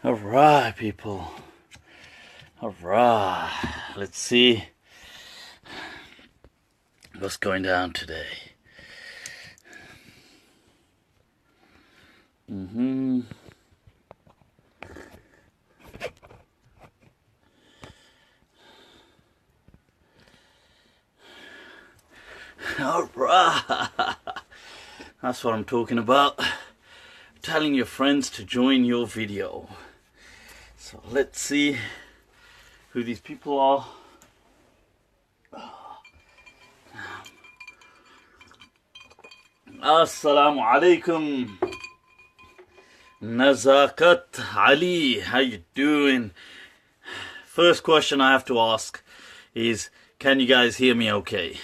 Alright, people. Alright. Let's see what's going down today. Alright. That's what I'm talking about. Telling your friends to join your video. So let's see who these people are. Assalamu alaikum. Nazakat Ali, how you doing? First question I have to ask is, can you guys hear me okay?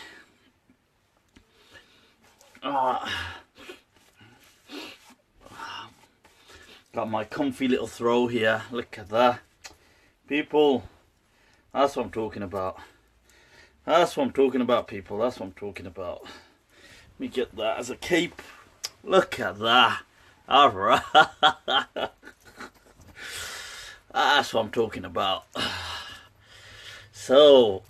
Got my comfy little throw here. Look at that. People, that's what I'm talking about. That's what I'm talking about, people. That's what I'm talking about. Let me get that as a cape. Look at that. Alright. That's what I'm talking about. So,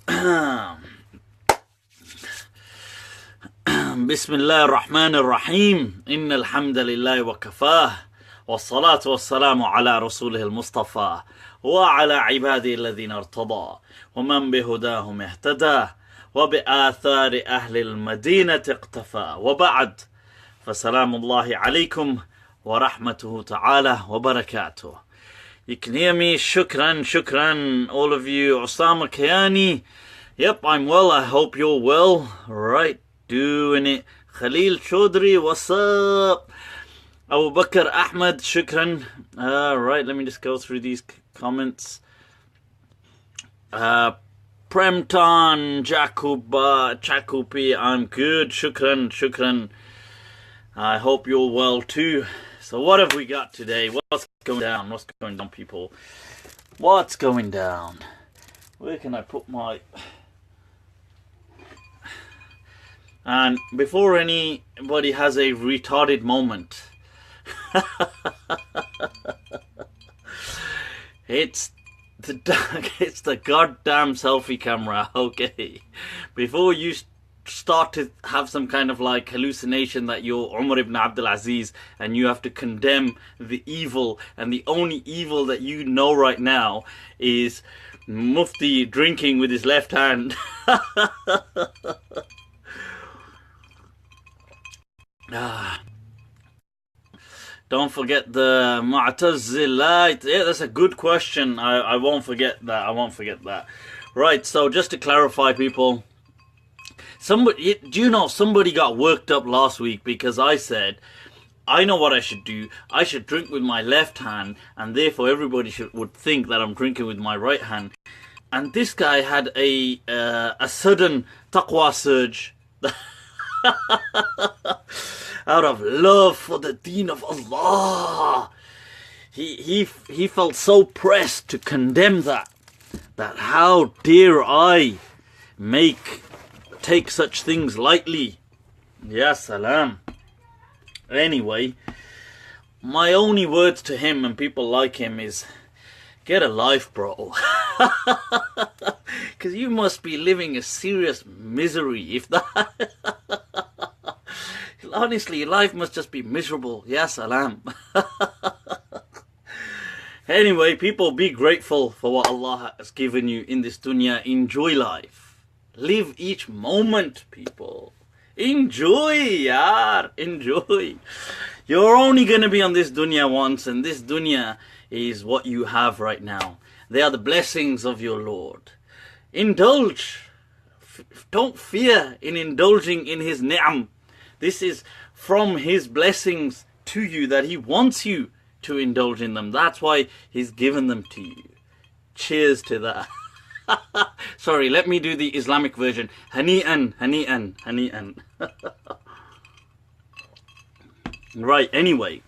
Bismillah ar-Rahman ar-Rahim. Inna alhamdulillahi wa kafah. والصلاة والسلام على رسوله المصطفى وعلى عباده الذين ارتضى ومن بهداهم اهتدى وبآثار أهل المدينة اقتفى وبعد فسلام الله عليكم ورحمته تعالى وبركاته. You can hear me. Shukran, all of you. Osama Kayani. Yep, I'm well. I hope you're well. Right, doing it. Khalil Chaudhry, what's up? Abu Bakr Ahmed, shukran. Right, let me just go through these comments. Premton, Jakupi, I'm good. Shukran. I hope you're well too. So what have we got today? What's going down? What's going down, people? What's going down? Where can I put my... And before anybody has a retarded moment... it's the goddamn selfie camera, okay? Before you start to have some kind of like hallucination that you're Umar ibn Abdul Aziz and you have to condemn the evil, and the only evil that you know right now is Mufti drinking with his left hand. Don't forget the Mu'tazilite. Yeah, that's a good question. I won't forget that. Right, so just to clarify, people. Do you know somebody got worked up last week because I said, I know what I should do. I should drink with my left hand, and therefore everybody would think that I'm drinking with my right hand. And this guy had a sudden taqwa surge. Out of love for the Deen of Allah, he felt so pressed to condemn that how dare I take such things lightly. Ya salam. Anyway, my only words to him and people like him is, get a life, bro. Because you must be living a serious misery if that... Honestly, life must just be miserable. Ya salam. Anyway, people, be grateful for what Allah has given you in this dunya. Enjoy life. Live each moment, people. Enjoy, yaar. Enjoy. You're only going to be on this dunya once, and this dunya is what you have right now. They are the blessings of your Lord. Indulge. Don't fear in indulging in His ni'am. This is from His blessings to you, that He wants you to indulge in them. That's why He's given them to you. Cheers to that. Sorry, let me do the Islamic version. Hani'an. Right, anyway.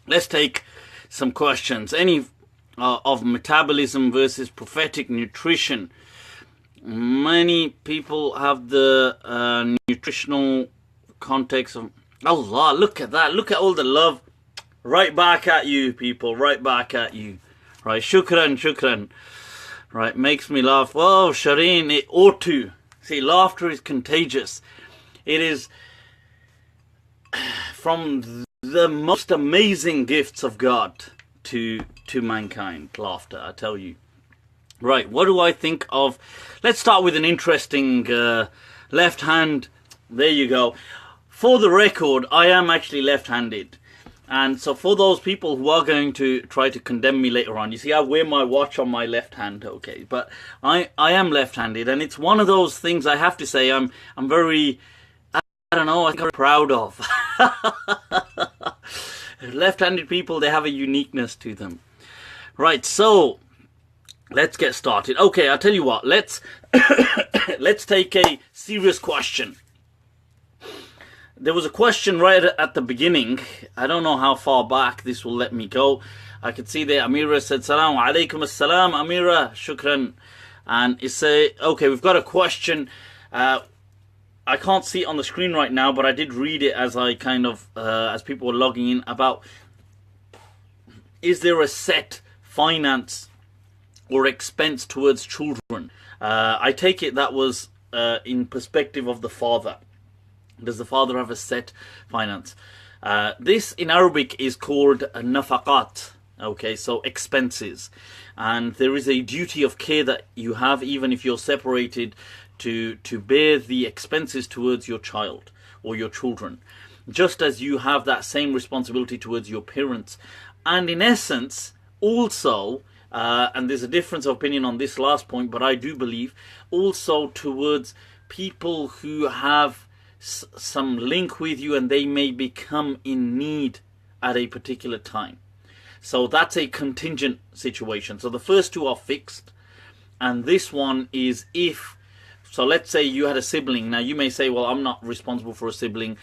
Let's take some questions. Any of metabolism versus prophetic nutrition. Many people have the nutritional context of Allah. Look at that. Look at all the love. Right back at you, people. Right back at you. Right, shukran. Right, makes me laugh. Oh, Shireen, it ought to. See, laughter is contagious. It is from the most amazing gifts of God to mankind, laughter, I tell you. Right, what do I think of... Let's start with an interesting left hand. There you go. For the record, I am actually left-handed. And so for those people who are going to try to condemn me later on, you see I wear my watch on my left hand, okay, but I am left-handed, and it's one of those things I have to say I'm very, I don't know, I'm proud of. Left-handed people, they have a uniqueness to them. Right, so let's get started. Okay, I'll tell you what, let's take a serious question. There was a question right at the beginning. I don't know how far back this will let me go. I could see there Amira said, Salaam alaikum assalam, Amira, shukran. And it's okay, we've got a question. I can't see it on the screen right now, but I did read it as I kind of, as people were logging in, about is there a set finance or expense towards children? I take it that was in perspective of the father. Does the father have a set finance? This in Arabic is called nafaqat. Okay, so expenses. And there is a duty of care that you have even if you're separated to bear the expenses towards your child or your children. Just as you have that same responsibility towards your parents. And in essence, also, and there's a difference of opinion on this last point, but I do believe, also towards people who have some link with you and they may become in need at a particular time. So that's a contingent situation. So the first two are fixed, and this one is if, so let's say you had a sibling. Now you may say, well, I'm not responsible for a sibling,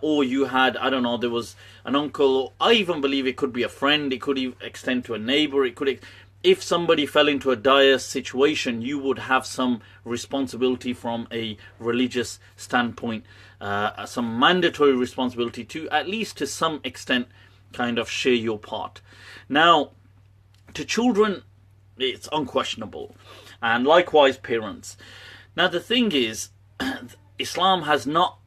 or you had, I don't know, there was an uncle, or I even believe it could be a friend, it could even extend to a neighbor, it could, if somebody fell into a dire situation, you would have some responsibility from a religious standpoint, some mandatory responsibility to, at least to some extent, kind of share your part. Now, to children, it's unquestionable, and likewise parents. Now, the thing is, Islam has not,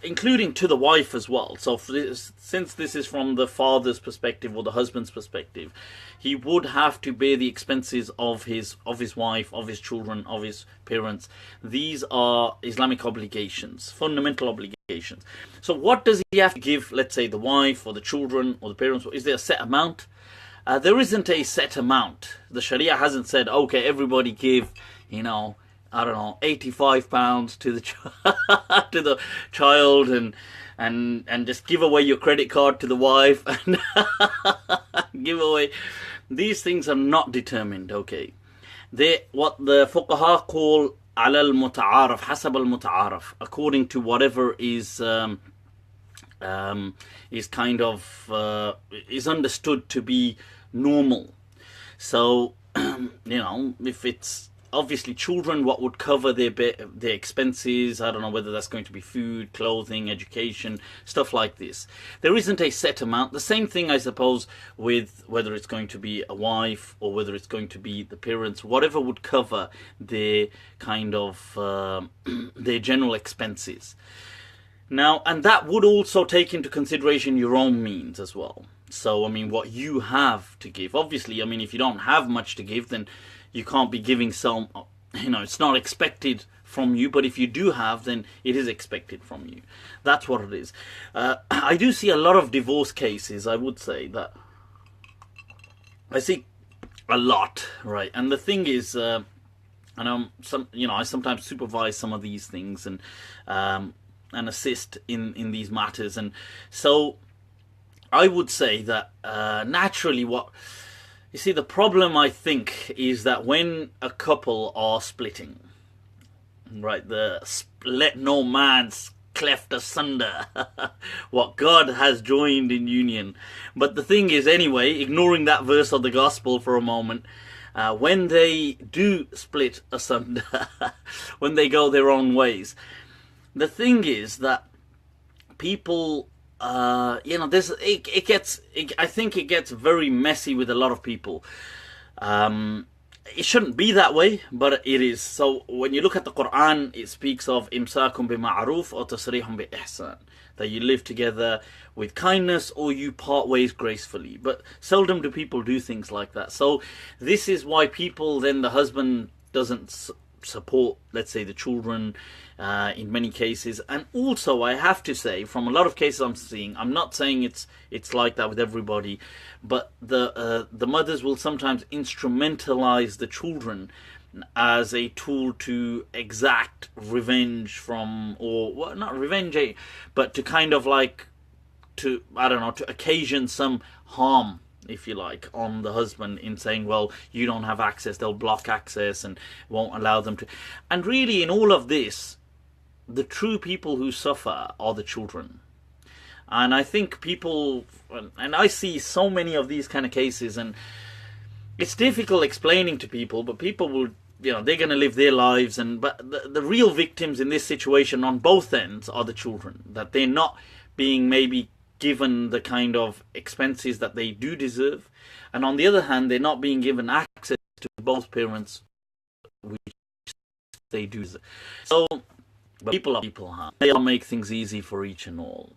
including to the wife as well. So since this is from the father's perspective or the husband's perspective, he would have to bear the expenses of his wife, of his children, of his parents. These are Islamic obligations, fundamental obligations. So what does he have to give, let's say, the wife or the children or the parents? Is there a set amount? There isn't a set amount. The Sharia hasn't said, okay, everybody give, you know, I don't know, £85 to the to the child, and just give away your credit card to the wife, and give away. These things are not determined. Okay, they what the fuqaha call ala al-muta'araf, hasab al-muta'araf, according to whatever is kind of is understood to be normal. So you know, if it's obviously children, what would cover their expenses, I don't know whether that's going to be food, clothing, education, stuff like this. There isn't a set amount. The same thing, I suppose, with whether it's going to be a wife or whether it's going to be the parents, whatever would cover their kind of their general expenses. Now, and that would also take into consideration your own means as well. So, I mean, what you have to give. Obviously, I mean, if you don't have much to give, then you can't be giving some, you know, it's not expected from you, but if you do have, then it is expected from you. That's what it is. I do see a lot of divorce cases, I would say, that I see a lot, right? And the thing is, and I sometimes supervise some of these things and assist in these matters. And so I would say that naturally you see, the problem, I think, is that when a couple are splitting, right, let no man cleft asunder what God has joined in union. But the thing is, anyway, ignoring that verse of the gospel for a moment, when they do split asunder, when they go their own ways, the thing is that people there's I think it gets very messy with a lot of people. It shouldn't be that way, but it is. So when you look at the Quran, it speaks of imsakum bi ma'ruf or tasrihum bi ihsan, that you live together with kindness or you part ways gracefully. But seldom do people do things like that. So this is why people, then the husband doesn't support, let's say, the children in many cases. And also, I have to say, from a lot of cases I'm seeing, I'm not saying it's like that with everybody, but the mothers will sometimes instrumentalize the children as a tool to exact revenge from, or well, not revenge, but to kind of like, to, I don't know, to occasion some harm, if you like, on the husband, in saying, well, you don't have access, they'll block access and won't allow them to. And really, in all of this, the true people who suffer are the children. And I think people, and I see so many of these kind of cases, and it's difficult explaining to people, but people will, they're going to live their lives, but the real victims in this situation on both ends are the children, that they're not being maybe given the kind of expenses that they do deserve, and on the other hand, they're not being given access to both parents, which they do. So, but people are people, huh? May Allah make things easy for each and all,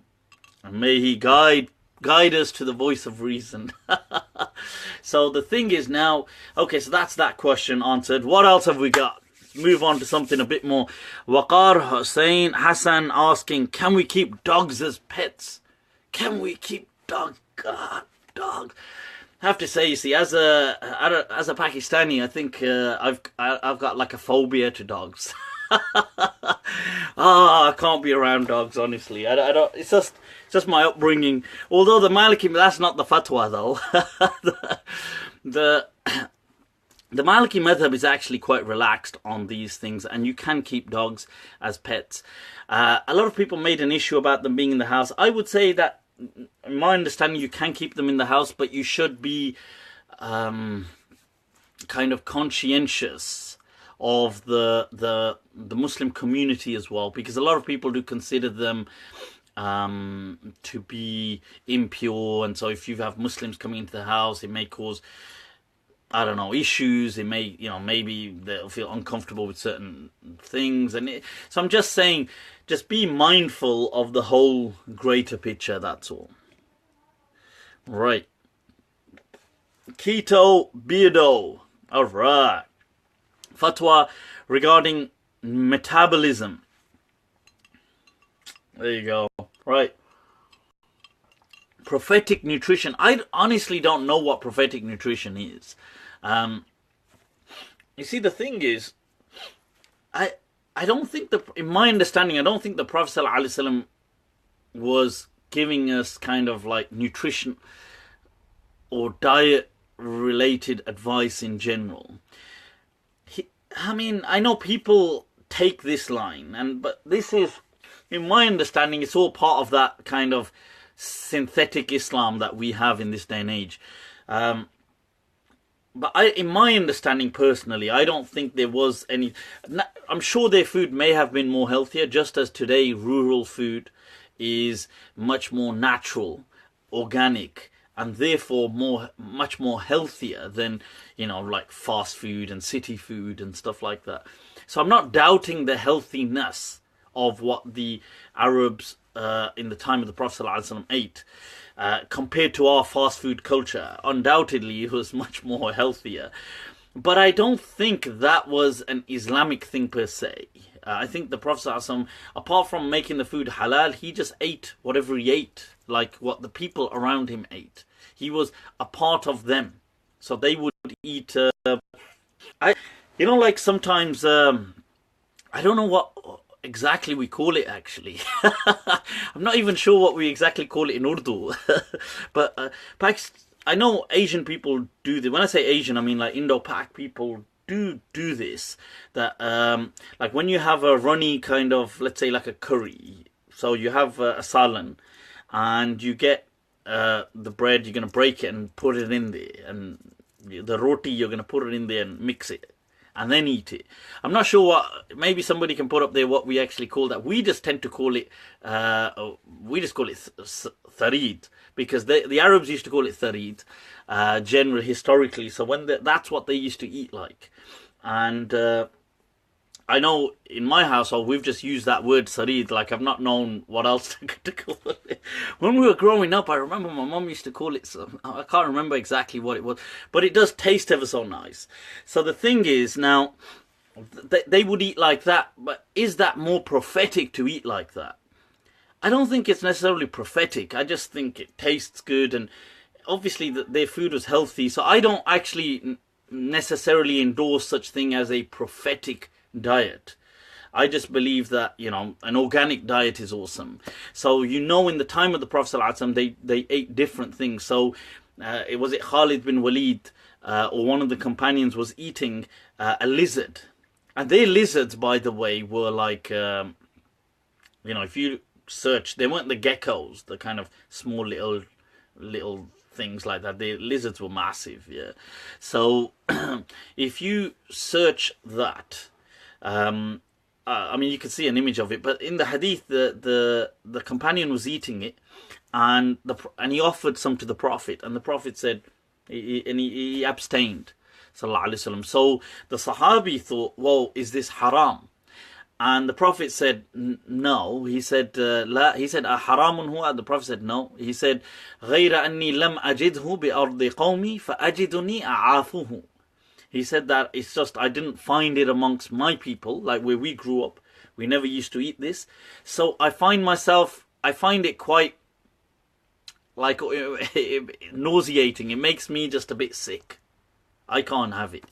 and may He guide us to the voice of reason. So the thing is now, okay, so that's that question answered. What else have we got? Move on to something a bit more. Waqar Hussein Hassan asking, can we keep dogs as pets? Can we keep dogs? God, dogs. I have to say, you see, as a Pakistani, I think I've got like a phobia to dogs. I can't be around dogs, honestly. I don't. It's just my upbringing. Although the Maliki, that's not the fatwa though. the Maliki madhab is actually quite relaxed on these things, and you can keep dogs as pets. A lot of people made an issue about them being in the house. I would say that, in my understanding, you can keep them in the house, but you should be kind of conscientious of the Muslim community as well, because a lot of people do consider them to be impure, and so if you have Muslims coming into the house, it may cause, I don't know, issues. It may, maybe they'll feel uncomfortable with certain things, and so I'm just saying, just be mindful of the whole greater picture, that's all. Right. Keto Beardo. Alright. Fatwa regarding metabolism. There you go. Right. Prophetic nutrition. I honestly don't know what prophetic nutrition is. You see, the thing is, I don't think in my understanding, I don't think the Prophet ﷺ was giving us kind of like nutrition or diet related advice in general. I know people take this line, but this is, in my understanding, it's all part of that kind of synthetic Islam that we have in this day and age. But in my understanding personally, I don't think there was any. I'm sure their food may have been more healthier, just as today rural food is much more natural, organic, and therefore much more healthier than, like fast food and city food and stuff like that. So I'm not doubting the healthiness of what the Arabs in the time of the Prophet ﷺ ate. Compared to our fast food culture, undoubtedly it was much more healthier. But I don't think that was an Islamic thing per se. I think the Prophet ﷺ, apart from making the food halal, he just ate whatever he ate, like what the people around him ate. He was a part of them. So they would eat, like sometimes, I don't know what exactly we call it actually. I'm not even sure what we exactly call it in Urdu. But I know Asian people do this. When I say Asian, I mean like Indo-Pak people do this. That like when you have a runny kind of, let's say like a curry. So you have a salan, and you get the bread, you're going to break it and put it in there. And the roti, you're going to put it in there and mix it. and then eat it. I'm not sure what, maybe somebody can put up there what we actually call that. We just tend to call it, we just call it tharid, because the Arabs used to call it tharid, generally, historically. So that's what they used to eat like. And I know in my household we've just used that word sarid, like I've not known what else to call it. When we were growing up, I remember my mum used to call it, I can't remember exactly what it was, but it does taste ever so nice. So the thing is, now, they would eat like that, but is that more prophetic to eat like that? I don't think it's necessarily prophetic. I just think it tastes good, and obviously their food was healthy, so I don't actually necessarily endorse such thing as a prophetic diet. I just believe that, you know, an organic diet is awesome. So, you know, in the time of the Prophet ﷺ, they ate different things. So it was Khalid bin Walid or one of the companions was eating a lizard, and their lizards, by the way, were like you know, if you search, they weren't the geckos, the kind of small little things like that. The lizards were massive, yeah. So if you search that, I mean, you can see an image of it, but in the hadith, the companion was eating it, and he offered some to the Prophet, and the Prophet said, he abstained, sallallahu alaihi wasallam. So the Sahabi thought, well, is this haram? And the Prophet said, no. He said, la. He said, haramun huwa? The Prophet said, no. He said, غَيْرَ أَنِّي لَمْ أَجِدْهُ بِأَرْضِ قَوْمِي فَأَجِدُنِي أَعَافُهُ. He said that it's just, I didn't find it amongst my people, like where we grew up. We never used to eat this. So I find it quite, like, nauseating. It makes me just a bit sick. I can't have it.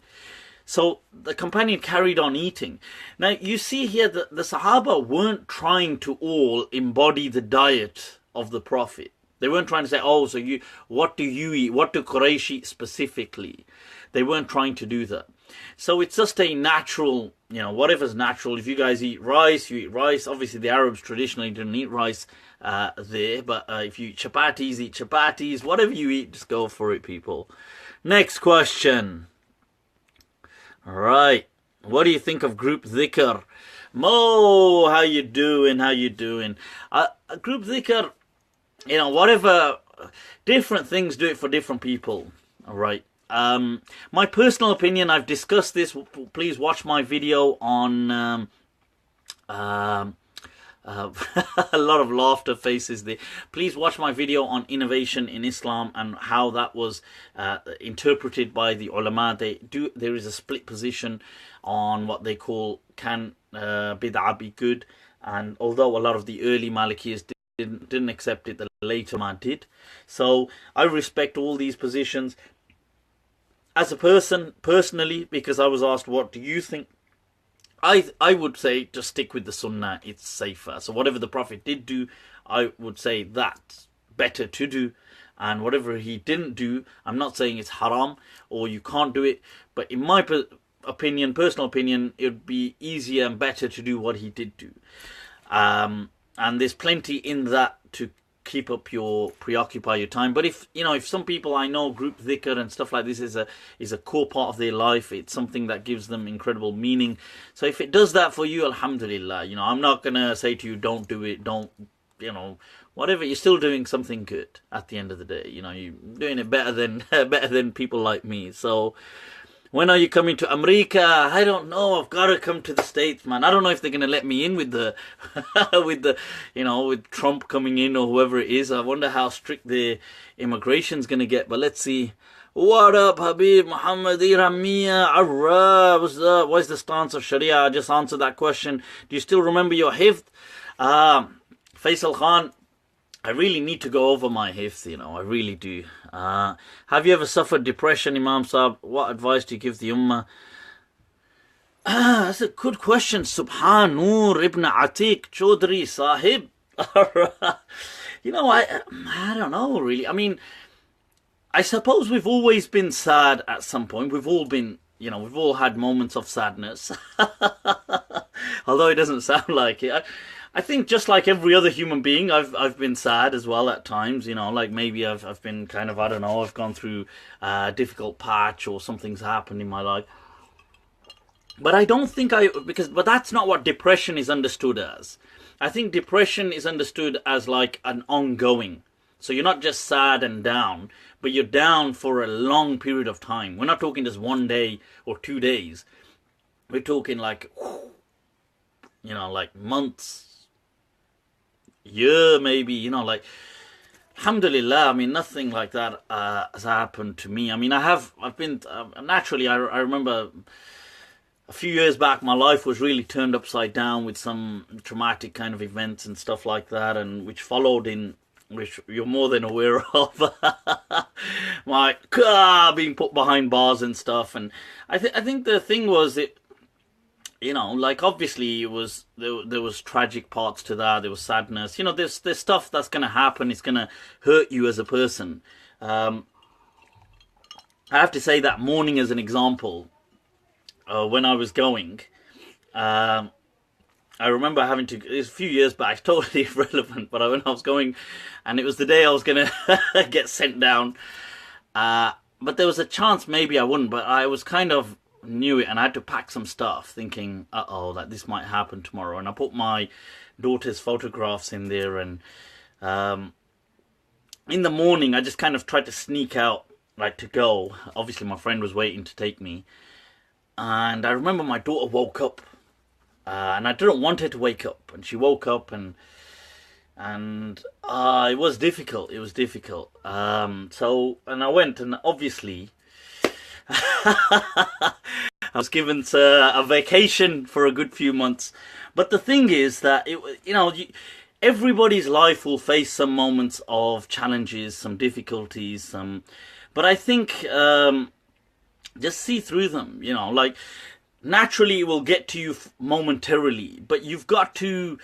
So the companion carried on eating. Now you see here that the Sahaba weren't trying to all embody the diet of the Prophet. They weren't trying to say, oh, so what do you eat? What do Quraysh eat specifically? They weren't trying to do that. So it's just a natural, you know, whatever's natural. If you guys eat rice, you eat rice. Obviously the Arabs traditionally didn't eat rice there, but if you eat chapatis, whatever you eat, just go for it, people. Next question. All right. What do you think of group dhikr? Mo, how you doing? Group dhikr, you know, whatever, different things do it for different people. All right. My personal opinion, I've discussed this. Please watch my video on a lot of laughter faces there. Please watch my video on innovation in Islam and how that was interpreted by the ulama. There is a split position on what they call, can bid'ah be good? And although a lot of the early Malikis didn't accept it, the later man did. So I respect all these positions. As a person, personally, because I was asked, what do you think? I would say just stick with the Sunnah, it's safer. So whatever the Prophet did do, I would say that's better to do. And whatever he didn't do, I'm not saying it's haram or you can't do it. But in my opinion, personal opinion, it would be easier and better to do what he did do. And there's plenty in that to preoccupy your time. But if some people, I know group dhikr and stuff like this is a core part of their life, it's something that gives them incredible meaning. So if it does that for you, alhamdulillah. I'm not gonna say to you, don't do it, don't, whatever. You're still doing something good at the end of the day. You're doing it better than people like me. So when are you coming to America? I don't know. I've got to come to the States, man. I don't know if they're going to let me in with the, with Trump coming in or whoever it is. I wonder how strict the immigration's going to get. But let's see. What up, Habib? Muhammad Iramiya? Arra. What's up? What's the stance of Sharia? I just answered that question. Do you still remember your hifd? Faisal Khan, I really need to go over my hifd, I really do. Have you ever suffered depression, Imam Sahib? What advice do you give the Ummah? That's a good question. Subhan Noor Ibn Atiq Chaudhry Sahib. I don't know, really. I mean, I suppose we've always been sad at some point. We've all been, we've all had moments of sadness. Although it doesn't sound like it. I think just like every other human being, I've been sad as well at times, like maybe I've been kind of, I don't know, I've gone through a difficult patch or something's happened in my life. But I don't think but that's not what depression is understood as. I think depression is understood as like an ongoing. So you're not just sad and down, but you're down for a long period of time. We're not talking just 1 day or 2 days. We're talking like, like months, year maybe, like, alhamdulillah, I mean, nothing like that has happened to me. I mean, I've been, naturally, I remember a few years back, my life was really turned upside down with some traumatic kind of events and stuff like that, and which followed in, which you're more than aware of, my car being put behind bars and stuff. And I think the thing was, like, obviously there was tragic parts to that. There was sadness. There's stuff that's gonna happen. It's gonna hurt you as a person. I have to say that morning as an example. When I was going, I remember having to, it was a few years back, totally irrelevant, but when I was going, and it was the day I was going to get sent down, but there was a chance maybe I wouldn't, but I was kind of knew it, and I had to pack some stuff, thinking, that this might happen tomorrow, and I put my daughter's photographs in there, and in the morning, I just kind of tried to sneak out, like, to go. Obviously, my friend was waiting to take me. And I remember my daughter woke up, and I didn't want her to wake up, and she woke up, and it was difficult. It was difficult. And I went, and obviously, I was given a vacation for a good few months. But the thing is that everybody's life will face some moments of challenges, some difficulties, but I think. Just see through them, like, naturally it will get to you momentarily, but you've got to,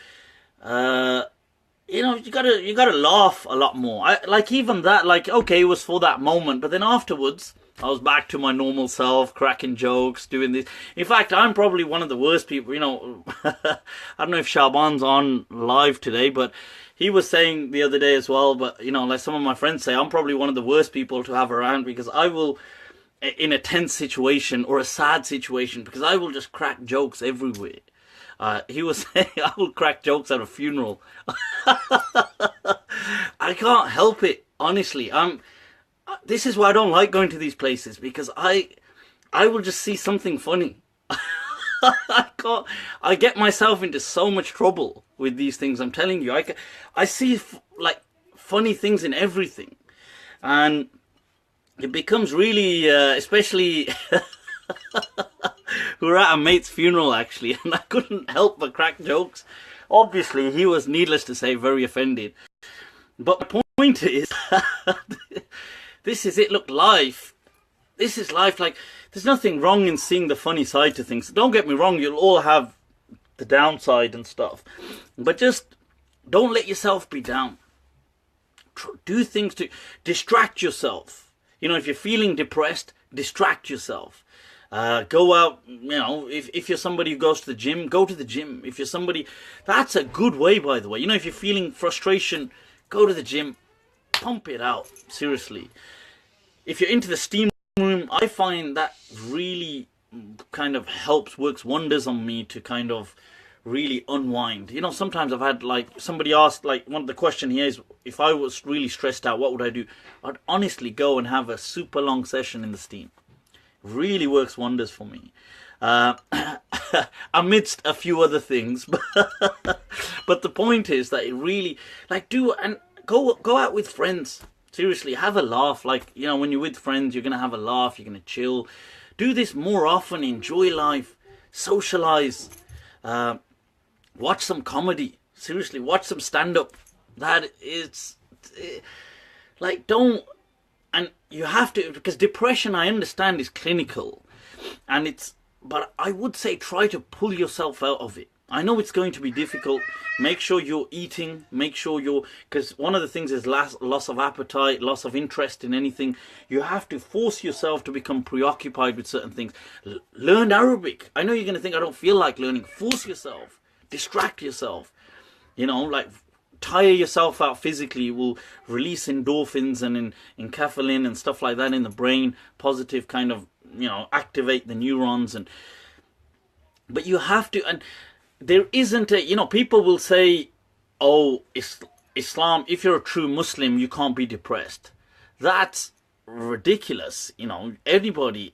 you gotta laugh a lot more. Even that, like, okay, it was for that moment, but then afterwards, I was back to my normal self, cracking jokes, doing this. In fact, I'm probably one of the worst people, I don't know if Shaban's on live today, but he was saying the other day as well, but, like some of my friends say, I'm probably one of the worst people to have around, because I will, in a tense situation or a sad situation, because I will just crack jokes everywhere. He was saying I will crack jokes at a funeral. I can't help it, honestly. This is why I don't like going to these places, because I will just see something funny. I get myself into so much trouble with these things. I'm telling you, I see like funny things in everything, and it becomes really, especially, we were at a mate's funeral actually, and I couldn't help but crack jokes. Obviously, he was, needless to say, very offended. But my point is, this is it. Look, this is life. Like, there's nothing wrong in seeing the funny side to things. Don't get me wrong, you'll all have the downside and stuff. But just don't let yourself be down. Do things to distract yourself. If you're feeling depressed, distract yourself. Go out, if you're somebody who goes to the gym, go to the gym. If you're somebody, that's a good way, by the way. If you're feeling frustration, go to the gym, pump it out, seriously. If you're into the steam room, I find that really kind of works wonders on me to kind of really unwind. Sometimes I've had, like, somebody asked, like, one of the question here is, if I was really stressed out, what would I do? I'd honestly go and have a super long session in the steam. Really works wonders for me. Amidst a few other things. But the point is that it really, like, go out with friends. Seriously, have a laugh. Like, when you're with friends, you're going to have a laugh, you're going to chill. Do this more often, enjoy life, socialize. Watch some comedy. Seriously, watch some stand-up. And you have to, because depression, I understand, is clinical. But I would say try to pull yourself out of it. I know it's going to be difficult. Make sure you're eating. Because one of the things is loss of appetite, loss of interest in anything. You have to force yourself to become preoccupied with certain things. Learn Arabic. I know you're going to think, I don't feel like learning. Force yourself. Distract yourself. Like, tire yourself out physically. It will release endorphins and enkephalin and stuff like that in the brain. Positive kind of, activate the neurons. And But you have to, and there isn't a, people will say, oh, Islam, if you're a true Muslim, you can't be depressed. That's ridiculous. Anybody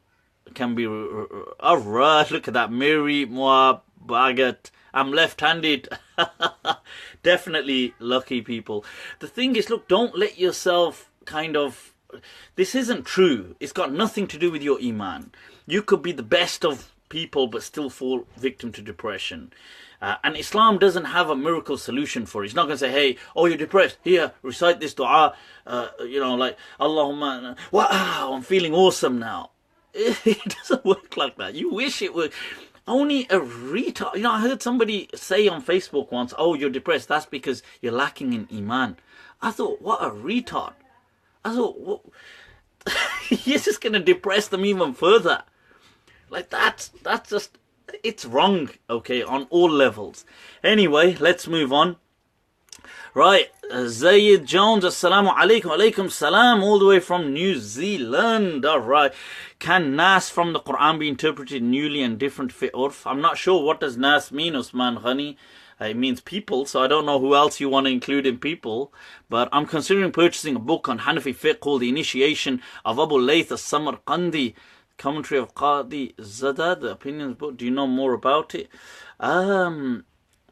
can be, all right, look at that, Mary, moi, baguette, I'm left-handed. Definitely lucky people. The thing is, look, don't let yourself this isn't true. It's got nothing to do with your Iman. You could be the best of people but still fall victim to depression. And Islam doesn't have a miracle solution for it. It's not going to say, hey, oh, you're depressed, here, recite this dua, like, Allahumma, wow, I'm feeling awesome now. It doesn't work like that. You wish it would. Only a retard. I heard somebody say on Facebook once, oh, you're depressed, that's because you're lacking in Iman. I thought, what a retard. I thought, what? You're just going to depress them even further. Like, that's just, it's wrong, okay, on all levels. Anyway, let's move on. Right, Zayd Jones, assalamu alaikum, alaikum salam, all the way from New Zealand. All right, can Nas from the Quran be interpreted newly and different fi urf? I'm not sure, what does Nas mean, Usman Ghani? It means people, so I don't know who else you want to include in people. But I'm considering purchasing a book on Hanafi fiqh called The Initiation of Abu Layth as-Samarqandi, commentary of Qadi Zada, the opinions book. Do you know more about it?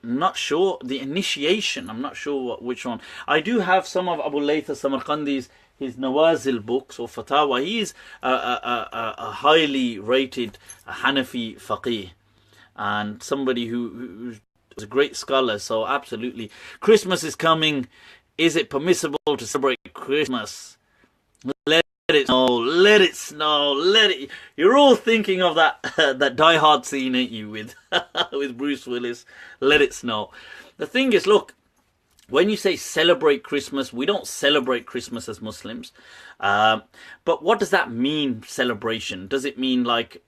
Not sure. The Initiation, I'm not sure which one. I do have some of Abu Layth as-Samarqandi's his Nawazil books or Fatawa. He's a highly rated Hanafi faqih and somebody who's a great scholar. So absolutely, Christmas is coming. Is it permissible to celebrate Christmas? Let it snow, let it snow, let it. You're all thinking of that that Die Hard scene, ain't you, with with Bruce Willis? Let it snow. The thing is, look, when you say celebrate Christmas, we don't celebrate Christmas as Muslims. But what does that mean, celebration? Does it mean like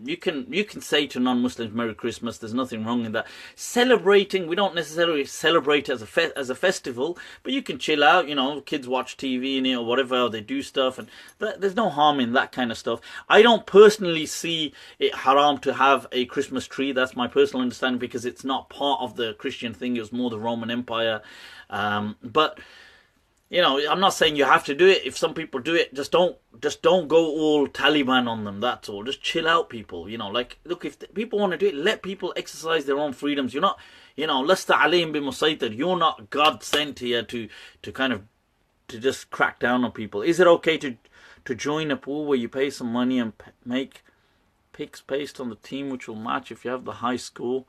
you can say to non-Muslims Merry Christmas? There's nothing wrong in that. Celebrating, we don't necessarily celebrate as a festival, but you can chill out. Kids watch TV in it or whatever, they do stuff, and there's no harm in that kind of stuff. I don't personally see it haram to have a Christmas tree. That's my personal understanding, because it's not part of the Christian thing. It was more the Roman Empire. But I'm not saying you have to do it. If some people do it, just don't go all Taliban on them. That's all. Just chill out, people. Like, look, if people want to do it, let people exercise their own freedoms. You're not, lasta alayhim bimusaytir. You're not God sent here to just crack down on people. Is it okay to join a pool where you pay some money and make picks based on the team which will match if you have the high score?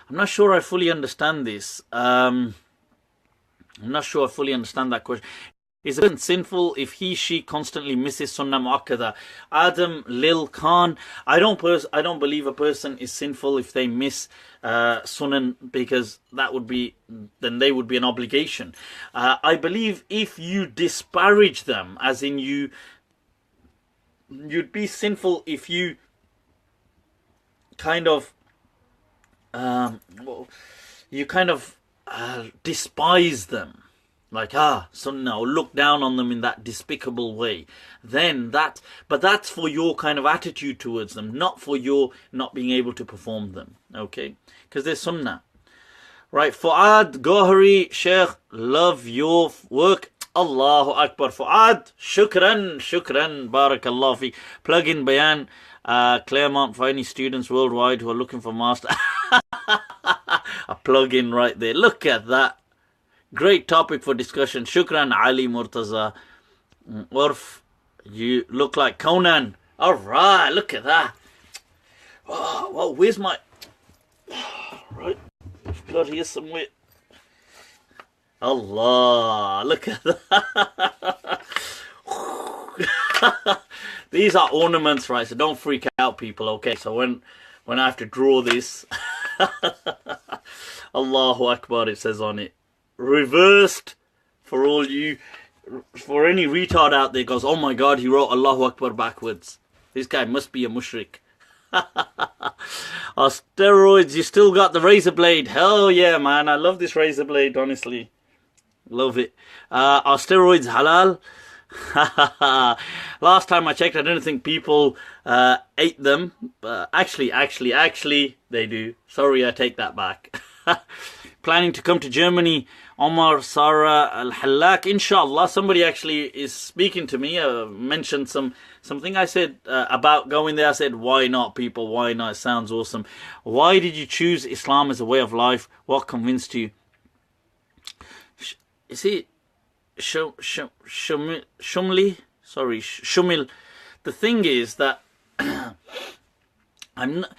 I'm not sure I fully understand this. I'm not sure I fully understand that question. Is it sinful if she constantly misses Sunna Mu-akkad? Adam Lil Khan, I don't believe a person is sinful if they miss Sunan, because then they would be an obligation. I believe if you disparage them, as in you'd be sinful if you despise them, like Sunnah, or look down on them in that despicable way, then but that's for your kind of attitude towards them, not for your not being able to perform them, okay? Because they're Sunnah. Right, Fuad Gohari, Sheikh, love your work. Allahu Akbar. Fuad, shukran, barakallah fi. Plug in Bayan Claremont for any students worldwide who are looking for master. A plug-in right there. Look at that. Great topic for discussion. Shukran Ali Murtaza. Urf, you look like Conan. Alright, look at that. Oh, well, where's my... Right, blood here somewhere. Allah, look at that. These are ornaments, right? So don't freak out, people, okay? So when I have to draw this... Allahu Akbar, it says on it. Reversed, for any retard out there goes, oh my God, he wrote Allahu Akbar backwards. This guy must be a mushrik. On steroids, you still got the razor blade. Hell yeah, man. I love this razor blade, honestly. Love it. Are steroids halal? Last time I checked, I didn't think people ate them. Actually, they do. Sorry, I take that back. Planning to come to Germany, Omar Sara Al-Hallak. Inshallah, somebody actually is speaking to me, mentioned something. I said about going there. I said, why not, people? Why not? It sounds awesome. Why did you choose Islam as a way of life? What convinced you? You see, Shumil. The thing is that I'm not,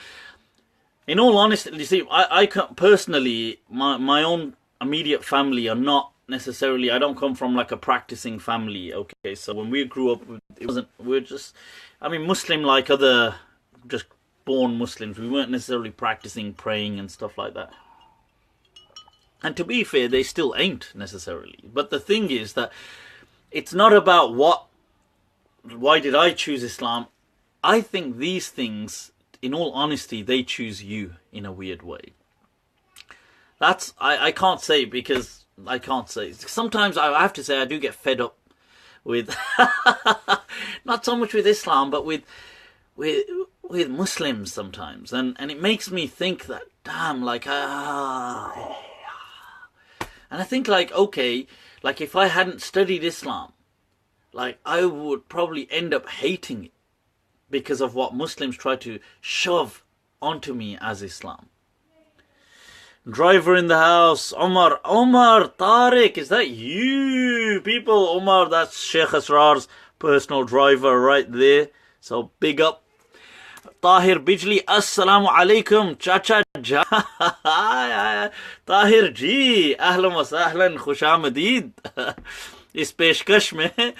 in all honesty, you see, I personally, my own immediate family are not necessarily, I don't come from like a practicing family, okay? So when we grew up, it wasn't, we're just, I mean, Muslim like other, just born Muslims. We weren't necessarily practicing praying and stuff like that. And to be fair, they still ain't necessarily. But the thing is that it's not about why did I choose Islam? I think these things, in all honesty, they choose you in a weird way. That's, I can't say because I can't say. Sometimes I have to say I do get fed up with, not so much with Islam, but with Muslims sometimes. And it makes me think that, damn, like, and I think like, okay, like if I hadn't studied Islam, like I would probably end up hating it because of what Muslims try to shove onto me as Islam. Driver in the house, Omar, Tariq, is that you? People, Omar, that's Sheikh Asrar's personal driver right there. So big up. Tahir Bijli, Assalamu alaikum, Chacha Ja. Tahir Ji, Ahlan wa sahlan, Khush Amadid. Is peshkash mein,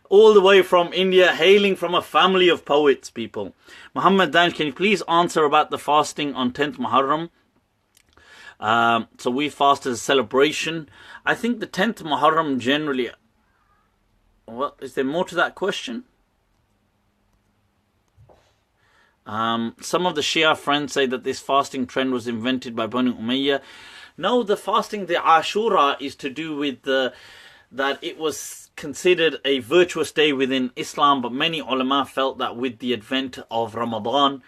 all the way from India, hailing from a family of poets, people. Muhammad Danish, can you please answer about the fasting on 10th Muharram? So we fast as a celebration. I think the 10th Muharram generally, what, is there more to that question? Some of the Shia friends say that this fasting trend was invented by Banu Umayyah. No, the fasting, the Ashura, is to do with that it was considered a virtuous day within Islam, but many ulama felt that with the advent of Ramadan,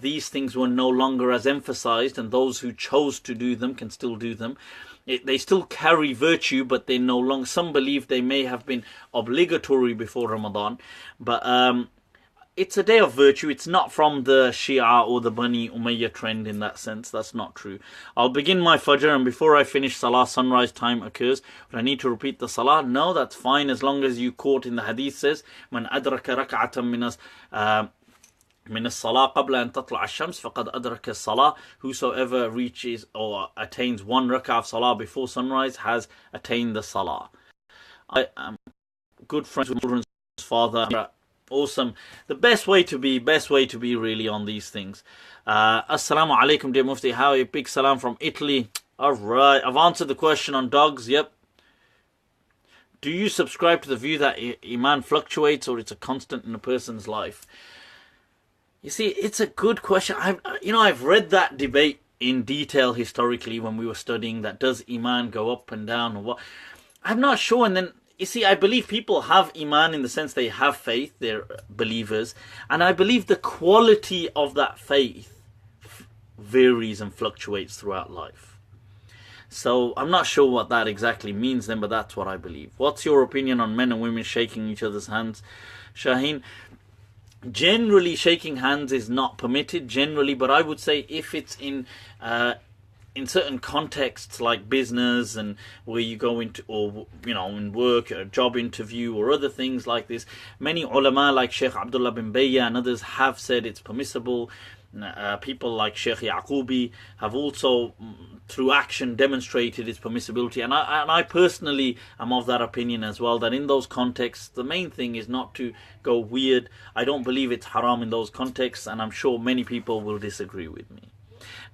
these things were no longer as emphasized, and those who chose to do them can still do them. They still carry virtue, but they no longer, some believe they may have been obligatory before Ramadan, but it's a day of virtue. It's not from the Shia or the Bani Umayyah trend in that sense. That's not true. I'll begin my Fajr, and before I finish Salah, sunrise time occurs. But I need to repeat the Salah. No, that's fine as long as you quote in the Hadith says, "Man adraka rak'atan min as-salah qabla an tatla' ash-shams faqad adraka as-salah." Whosoever reaches or attains one rak'ah of Salah before sunrise has attained the Salah. I am good friends with children's father. Awesome. The best way to be really on these things. Assalamu alaikum, dear Mufti. How are you? Big salam from Italy. Alright, I've answered the question on dogs. Yep. Do you subscribe to the view that Imaan fluctuates or it's a constant in a person's life? You see, it's a good question. I've read that debate in detail historically when we were studying that. Does Imaan go up and down or what? I'm not sure. And then, you see, I believe people have Iman in the sense they have faith, they're believers, and I believe the quality of that faith varies and fluctuates throughout life. So I'm not sure what that exactly means then, but that's what I believe. What's your opinion on men and women shaking each other's hands? Shaheen, generally shaking hands is not permitted, generally, but I would say if it's in certain contexts like business and where you go into, or in work, a job interview or other things like this, many ulama like Sheikh Abdullah bin Bayya and others have said it's permissible. People like Sheikh Yaqubi have also through action demonstrated its permissibility, and I personally am of that opinion as well, that in those contexts the main thing is not to go weird. I don't believe it's haram in those contexts, and I'm sure many people will disagree with me.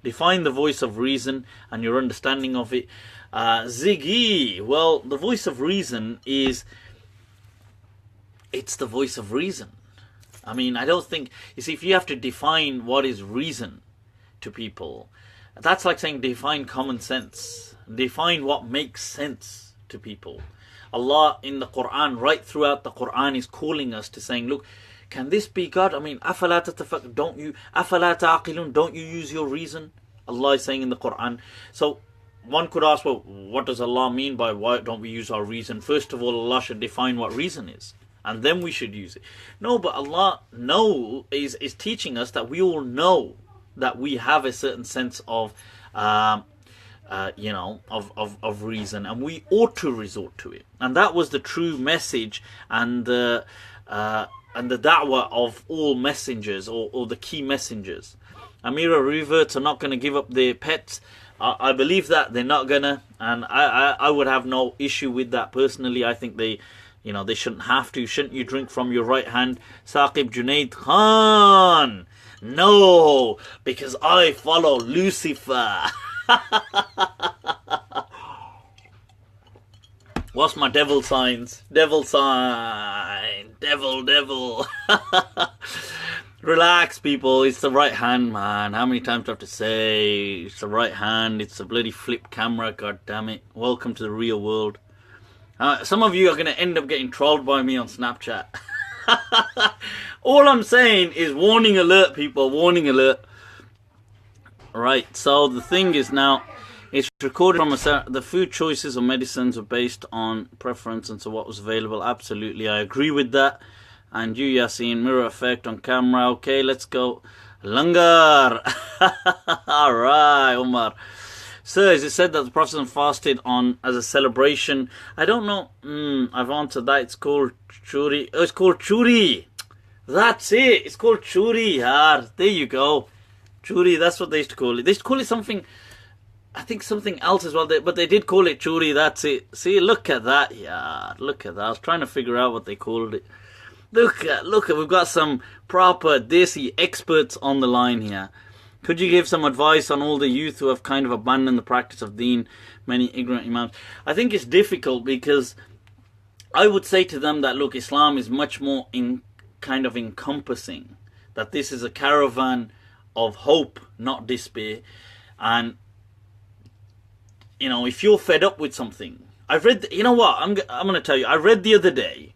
Define the voice of reason and your understanding of it. Ziggy, well, the voice of reason it's the voice of reason. I mean, I don't think, you see, if you have to define what is reason to people, that's like saying define common sense. Define what makes sense to people. Allah in the Quran, right throughout the Quran, is calling us to saying, look, can this be God? I mean, أَفَلَا تَتَفَكَّرُونَ, أَفَلَا تَعْقِلُونَ, don't you use your reason? Allah is saying in the Quran. So one could ask, well, what does Allah mean by why don't we use our reason? First of all, Allah should define what reason is, and then we should use it. No, but Allah is teaching us that we all know that we have a certain sense of of reason, and we ought to resort to it. And that was the true message and the da'wah of all messengers, or the key messengers. Amira reverts are not going to give up their pets. I believe that they're not gonna, and I would have no issue with that personally. I think they shouldn't have to. Shouldn't you drink from your right hand? Saqib Junaid Khan. No, because I follow Lucifer. What's my devil signs? Devil sign. Devil. Relax, people. It's the right hand, man. How many times do I have to say? It's the right hand. It's a bloody flip camera. God damn it. Welcome to the real world. Some of you are going to end up getting trolled by me on Snapchat. All I'm saying is warning alert, people. Warning alert. Right, so the thing is now, it's recorded from the food choices or medicines are based on preference and so what was available. Absolutely, I agree with that. And you, Yasin, mirror effect on camera. Okay, let's go. Langar. Alright, Umar. Sir, is it said that the Prophet fasted on as a celebration? I don't know. I've answered that. It's called churi. Oh, it's called churi. That's it. It's called churi. There you go. Churi, that's what they used to call it. They used to call it something, I think something else as well. But they did call it churi. That's it. See, look at that. Yeah, look at that. I was trying to figure out what they called it. Look at, we've got some proper desi experts on the line here. Could you give some advice on all the youth who have kind of abandoned the practice of Deen, many ignorant Imams? I think it's difficult because I would say to them that, look, Islam is much more kind of encompassing. That this is a caravan of hope, not despair. And, if you're fed up with something, I've read, you know what, I'm going to tell you, I read the other day,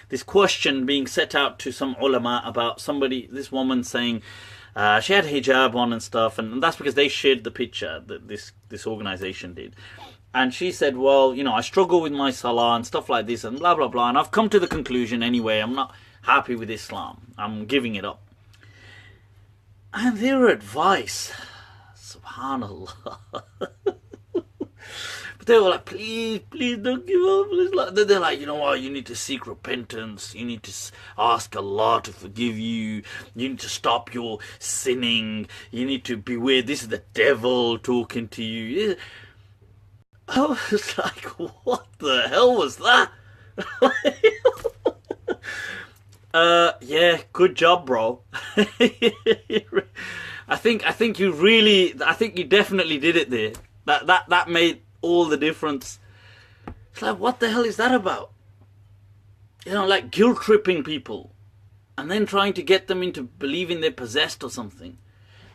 this question being set out to some ulama about this woman saying, she had hijab on and stuff, and that's because they shared the picture that this organization did. And she said, well, I struggle with my salah and stuff like this and blah, blah, blah. And I've come to the conclusion anyway, I'm not happy with Islam. I'm giving it up. And their advice, subhanallah. But they were like, please don't give up. They're like, you know what, you need to seek repentance. You need to ask Allah to forgive you. You need to stop your sinning. You need to beware. This is the devil talking to you. I was like, what the hell was that? Yeah, good job, bro. I think you definitely did it there. That made all the difference. It's like, what the hell is that about? Like guilt tripping people and then trying to get them into believing they're possessed or something.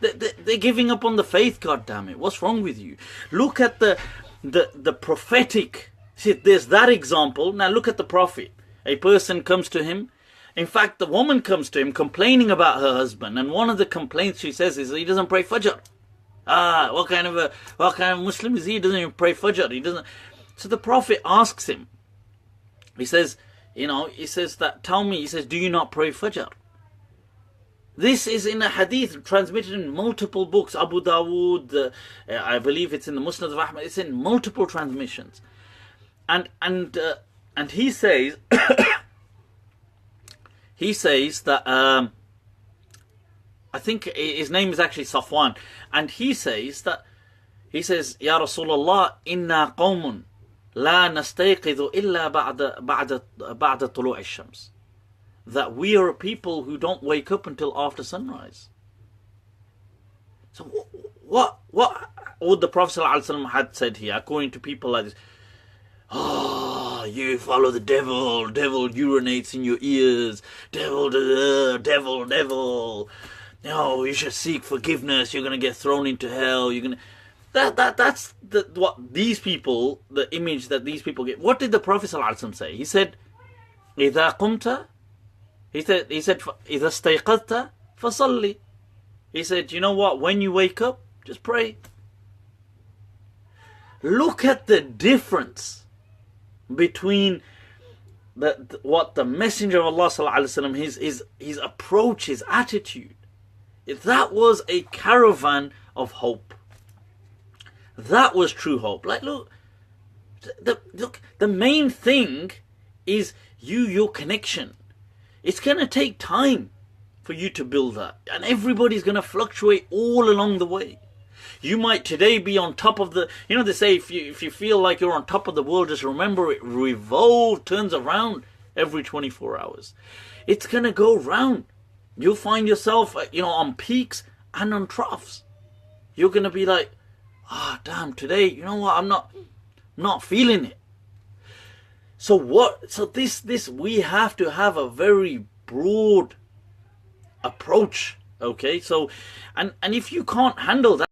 They're giving up on the faith, goddammit. What's wrong with you? Look at the prophetic. See, there's that example. Now look at the Prophet. A person comes to him. In fact, the woman comes to him complaining about her husband, and one of the complaints she says is he doesn't pray Fajr. What kind of Muslim is he? He doesn't even pray Fajr. He doesn't. So the Prophet asks him. He says, tell me. He says, do you not pray Fajr? This is in a hadith transmitted in multiple books. Abu Dawood, I believe it's in the Musnad of Ahmad. It's in multiple transmissions, and he says. He says that, I think his name is actually Safwan, and he says, Ya Rasulullah, inna qawmun la nastayqidhu illa ba'da tulu'i ash-shams. That we are a people who don't wake up until after sunrise. So what would the Prophet ﷺ had said here, according to people like this? Oh, you follow the devil. Devil urinates in your ears. Devil. No, you should seek forgiveness. You're going to get thrown into hell. That's what these people, the image that these people get. What did the Prophet ﷺ say? He said, إِذَا قُمْتَ He said, إِذَا اسْتَيْقَظْتَ فَصَلِّ He said, you know what? When you wake up, just pray. Look at the difference between what the Messenger of Allah ﷺ, his approach, his attitude. That was a caravan of hope. That was true hope. Like, look, the main thing is your connection. It's going to take time for you to build that. And everybody's going to fluctuate all along the way. You might today be on top of the, they say if you feel like you're on top of the world, just remember it turns around every 24 hours. It's going to go round. You'll find yourself, on peaks and on troughs. You're going to be like, damn, today, you know what, I'm not feeling it. So this we have to have a very broad approach, okay? So, and if you can't handle that,